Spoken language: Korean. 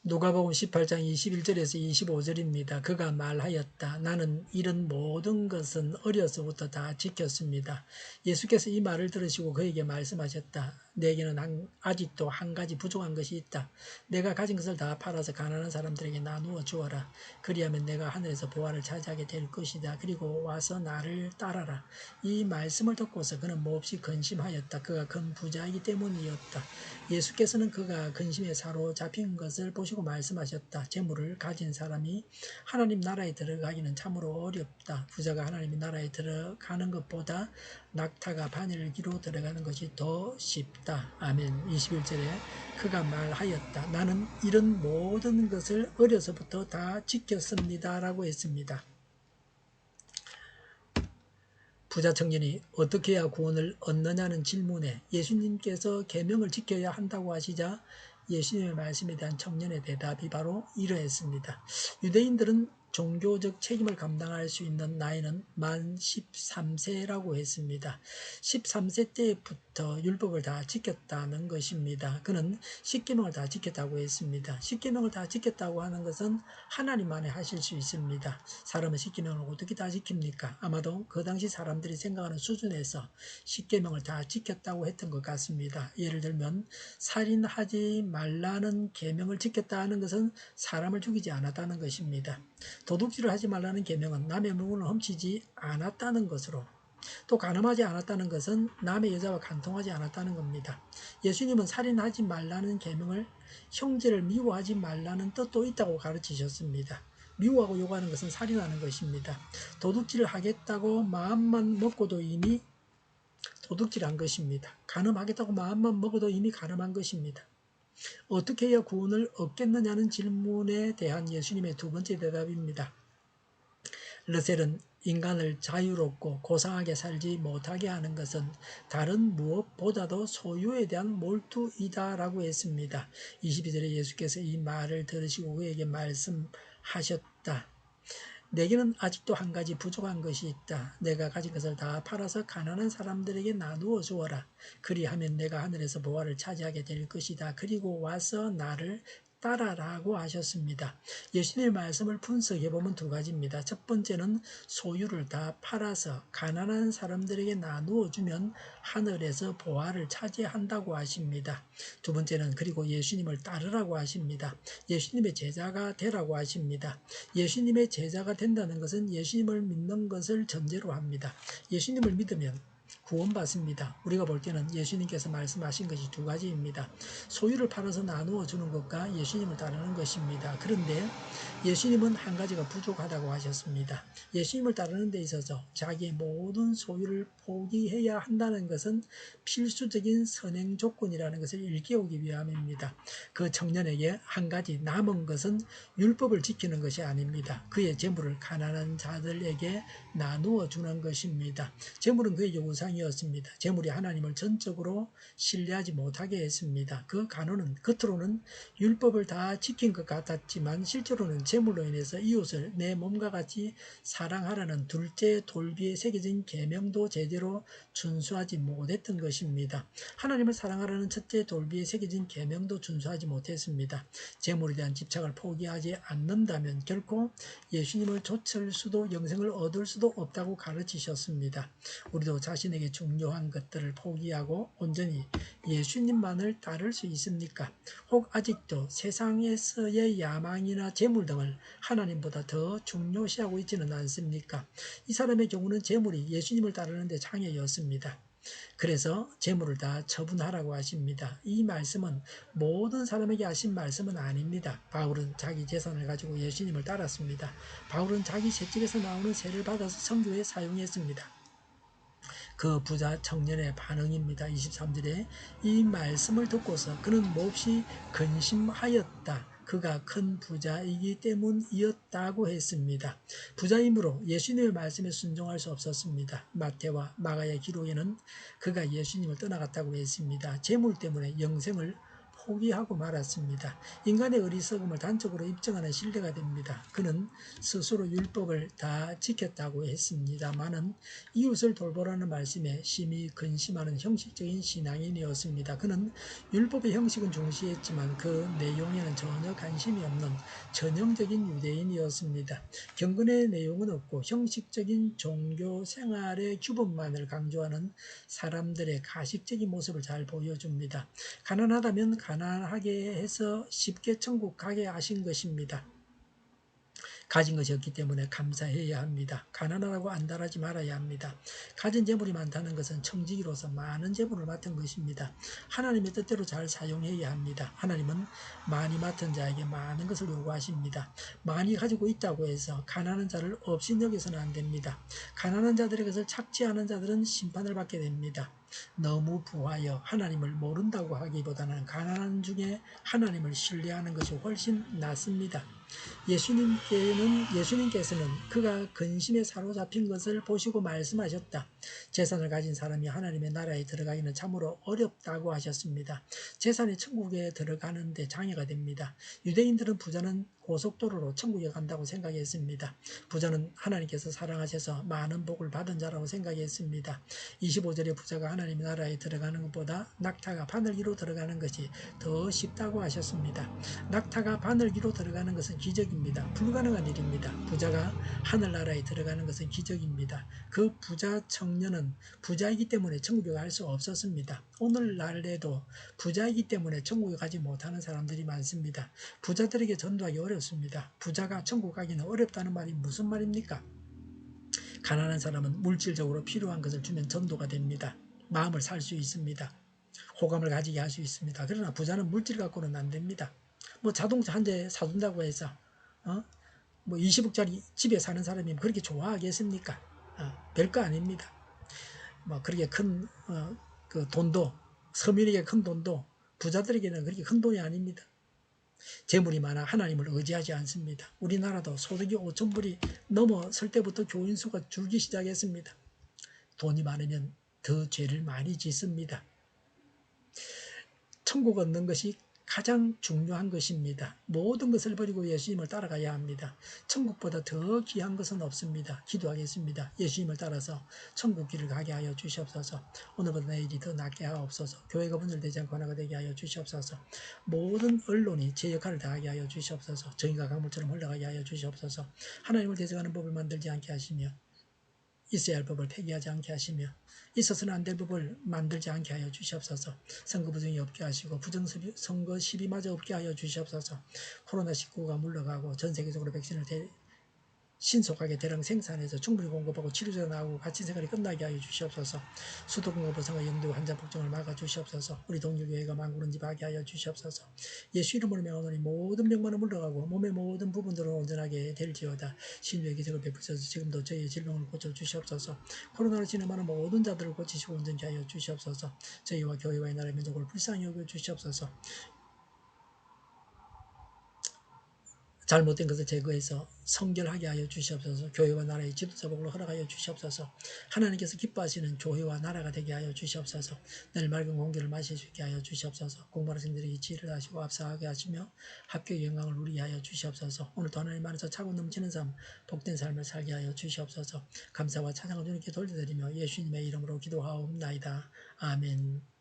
누가복음 18장 21절에서 25절입니다. 그가 말하였다. 나는 이런 모든 것은 어려서부터 다 지켰습니다. 예수께서 이 말을 들으시고 그에게 말씀하셨다. 내게는 아직도 한 가지 부족한 것이 있다. 내가 가진 것을 다 팔아서 가난한 사람들에게 나누어 주어라. 그리하면 내가 하늘에서 보화를 차지하게 될 것이다. 그리고 와서 나를 따라라. 이 말씀을 듣고서 그는 몹시 근심하였다. 그가 큰 부자이기 때문이었다. 예수께서는 그가 근심에 사로잡힌 것을 보시고 말씀하셨다. 재물을 가진 사람이 하나님 나라에 들어가기는 참으로 어렵다. 부자가 하나님 나라에 들어가는 것보다 낙타가 바늘기로 들어가는 것이 더 쉽다. 아멘. 21절에 그가 말하였다. 나는 이런 모든 것을 어려서부터 다 지켰습니다. 라고 했습니다. 부자 청년이 어떻게 해야 구원을 얻느냐는 질문에 예수님께서 계명을 지켜야 한다고 하시자 예수님의 말씀에 대한 청년의 대답이 바로 이러했습니다. 유대인들은 종교적 책임을 감당할 수 있는 나이는 만 13세라고 했습니다. 13세 때부터 율법을 다 지켰다는 것입니다. 그는 십계명을 다 지켰다고 했습니다. 십계명을 다 지켰다고 하는 것은 하나님만이 하실 수 있습니다. 사람은 십계명을 어떻게 다 지킵니까? 아마도 그 당시 사람들이 생각하는 수준에서 십계명을 다 지켰다고 했던 것 같습니다. 예를 들면 살인하지 말라는 계명을 지켰다는 것은 사람을 죽이지 않았다는 것입니다. 도둑질을 하지 말라는 계명은 남의 물건을 훔치지 않았다는 것으로, 또 간음하지 않았다는 것은 남의 여자와 간통하지 않았다는 겁니다. 예수님은 살인하지 말라는 계명을 형제를 미워하지 말라는 뜻도 있다고 가르치셨습니다. 미워하고 요구하는 것은 살인하는 것입니다. 도둑질을 하겠다고 마음만 먹고도 이미 도둑질한 것입니다. 간음하겠다고 마음만 먹어도 이미 간음한 것입니다. 어떻게 해야 구원을 얻겠느냐는 질문에 대한 예수님의 두 번째 대답입니다. 르셀은 인간을 자유롭고 고상하게 살지 못하게 하는 것은 다른 무엇보다도 소유에 대한 몰두이다라고 했습니다. 22절에 예수께서 이 말을 들으시고 그에게 말씀하셨다. 내게는 아직도 한 가지 부족한 것이 있다. 내가 가진 것을 다 팔아서 가난한 사람들에게 나누어 주어라. 그리하면 내가 하늘에서 보화를 차지하게 될 것이다. 그리고 와서 나를 따라라고 하셨습니다. 예수님의 말씀을 분석해보면 두 가지입니다. 첫 번째는 소유를 다 팔아서 가난한 사람들에게 나누어 주면 하늘에서 보화를 차지한다고 하십니다. 두 번째는 그리고 예수님을 따르라고 하십니다. 예수님의 제자가 되라고 하십니다. 예수님의 제자가 된다는 것은 예수님을 믿는 것을 전제로 합니다. 예수님을 믿으면 구원받습니다. 우리가 볼 때는 예수님께서 말씀하신 것이 두 가지입니다. 소유를 팔아서 나누어 주는 것과 예수님을 따르는 것입니다. 그런데 예수님은 한 가지가 부족하다고 하셨습니다. 예수님을 따르는 데 있어서 자기의 모든 소유를 포기해야 한다는 것은 필수적인 선행 조건이라는 것을 일깨우기 위함입니다. 그 청년에게 한 가지 남은 것은 율법을 지키는 것이 아닙니다. 그의 재물을 가난한 자들에게 나누어 주는 것입니다. 재물은 그에게 우상이었습니다. 재물이 하나님을 전적으로 신뢰하지 못하게 했습니다. 그 간호는 겉으로는 율법을 다 지킨 것 같았지만 실제로는 재물로 인해서 이웃을 내 몸과 같이 사랑하라는 둘째 돌비에 새겨진 계명도 제대로 준수하지 못했던 것입니다. 하나님을 사랑하라는 첫째 돌비에 새겨진 계명도 준수하지 못했습니다. 재물에 대한 집착을 포기하지 않는다면 결코 예수님을 좇을 수도 영생을 얻을 수도 없다고 가르치셨습니다. 우리도 자신에게 중요한 것들을 포기하고 온전히 예수님만을 따를 수 있습니까? 혹 아직도 세상에서의 야망이나 재물 등을 하나님보다 더 중요시하고 있지는 않습니까? 이 사람의 경우는 재물이 예수님을 따르는 데 장애였습니다. 그래서 재물을 다 처분하라고 하십니다. 이 말씀은 모든 사람에게 하신 말씀은 아닙니다. 바울은 자기 재산을 가지고 예수님을 따랐습니다. 바울은 자기 셋집에서 나오는 세를 받아서 선교에 사용했습니다. 그 부자 청년의 반응입니다. 23절에 이 말씀을 듣고서 그는 몹시 근심하였다. 그가 큰 부자이기 때문이었다고 했습니다. 부자이므로 예수님의 말씀에 순종할 수 없었습니다. 마태와 마가의 기록에는 그가 예수님을 떠나갔다고 했습니다. 재물 때문에 영생을 포기하고 말았습니다. 인간의 어리석음을 단적으로 입증하는 신뢰가 됩니다. 그는 스스로 율법을 다 지켰다고 했습니다마는 이웃을 돌보라는 말씀에 심히 근심하는 형식적인 신앙인이었습니다. 그는 율법의 형식은 중시했지만 그 내용에는 전혀 관심이 없는 전형적인 유대인이었습니다. 경건의 내용은 없고 형식적인 종교 생활의 규범만을 강조하는 사람들의 가식적인 모습을 잘 보여줍니다. 가난하다면 가난하게 해서 쉽게 천국 가게 하신 것입니다. 가진 것이 없기 때문에 감사해야 합니다. 가난하다고 안달하지 말아야 합니다. 가진 재물이 많다는 것은 청지기로서 많은 재물을 맡은 것입니다. 하나님의 뜻대로 잘 사용해야 합니다. 하나님은 많이 맡은 자에게 많은 것을 요구하십니다. 많이 가지고 있다고 해서 가난한 자를 업신여겨서는 안 됩니다. 가난한 자들의 것을 찾지 않은 자들은 심판을 받게 됩니다. 너무 부하여 하나님을 모른다고 하기보다는 가난한 중에 하나님을 신뢰하는 것이 훨씬 낫습니다. 예수님께서는 그가 근심에 사로잡힌 것을 보시고 말씀하셨다. 재산을 가진 사람이 하나님의 나라에 들어가기는 참으로 어렵다고 하셨습니다. 재산이 천국에 들어가는데 장애가 됩니다. 유대인들은 부자는 고속도로로 천국에 간다고 생각했습니다. 부자는 하나님께서 사랑하셔서 많은 복을 받은 자라고 생각했습니다. 25절에 부자가 하나님의 나라에 들어가는 것보다 낙타가 바늘기로 들어가는 것이 더 쉽다고 하셨습니다. 낙타가 바늘기로 들어가는 것은 기적입니다. 불가능한 일입니다. 부자가 하늘나라에 들어가는 것은 기적입니다. 그 부자 청년은 부자이기 때문에 천국에 갈 수 없었습니다. 오늘날에도 부자이기 때문에 천국에 가지 못하는 사람들이 많습니다. 부자들에게 전도하기 어렵습니다. 부자가 천국 가기는 어렵다는 말이 무슨 말입니까? 가난한 사람은 물질적으로 필요한 것을 주면 전도가 됩니다. 마음을 살 수 있습니다. 호감을 가지게 할 수 있습니다. 그러나 부자는 물질 갖고는 안 됩니다. 뭐 자동차 한 대 사준다고 해서 뭐 20억짜리 집에 사는 사람이 그렇게 좋아하겠습니까? 별거 아닙니다. 뭐 그렇게 큰 그 돈도 서민에게 큰 돈도 부자들에게는 그렇게 큰 돈이 아닙니다. 재물이 많아 하나님을 의지하지 않습니다. 우리나라도 소득이 5,000불이 넘어설 때부터 교인 수가 줄기 시작했습니다. 돈이 많으면 더 죄를 많이 짓습니다. 천국 얻는 것이 가장 중요한 것입니다. 모든 것을 버리고 예수님을 따라가야 합니다. 천국보다 더 귀한 것은 없습니다. 기도하겠습니다. 예수님을 따라서 천국 길을 가게 하여 주시옵소서. 오늘보다 내일이 더 낫게 하옵소서. 교회가 분열되지 않고 하나가 되게 하여 주시옵소서. 모든 언론이 제 역할을 다하게 하여 주시옵소서. 정의가 강물처럼 흘러가게 하여 주시옵소서. 하나님을 대적하는 법을 만들지 않게 하시며 있어야 할 법을 폐기하지 않게 하시며 있어서는 안 될 법을 만들지 않게 하여 주시옵소서. 선거 부정이 없게 하시고 부정선거 시비마저 없게 하여 주시옵소서. 코로나19가 물러가고 전 세계적으로 백신을 신속하게 대량 생산해서 충분히 공급하고 치료제가 나오고 갇힌 생활이 끝나게 하여 주시옵소서. 수도공급 보상과 영도 환자 폭증을 막아 주시옵소서. 우리 동일교회가 만국은집하게 하여 주시옵소서. 예수 이름으로 명하노니 모든 병만은 물러가고 몸의 모든 부분들은 온전하게 될지어다. 신유의 기적을 베푸셔서 지금도 저희의 질병을 고쳐 주시옵소서. 코로나로 진행하는 모든 자들을 고치시고 온전케 하여 주시옵소서. 저희와 교회와 나라의 민족을 불쌍히 여겨 주시옵소서. 잘못된 것을 제거해서 성결하게 하여 주시옵소서. 교회와 나라의 지도자복으로 허락하여 주시옵소서. 하나님께서 기뻐하시는 교회와 나라가 되게 하여 주시옵소서. 늘 맑은 공기를 마실 수 있게 하여 주시옵소서. 공부하는 생들에게 지혜를 하시고 앞서가게 하시며 합격의 영광을 누리게 하여 주시옵소서. 오늘도 하나님 안에서 차고 넘치는 삶, 복된 삶을 살게 하여 주시옵소서. 감사와 찬양을 주님께 돌려드리며 예수님의 이름으로 기도하옵나이다. 아멘.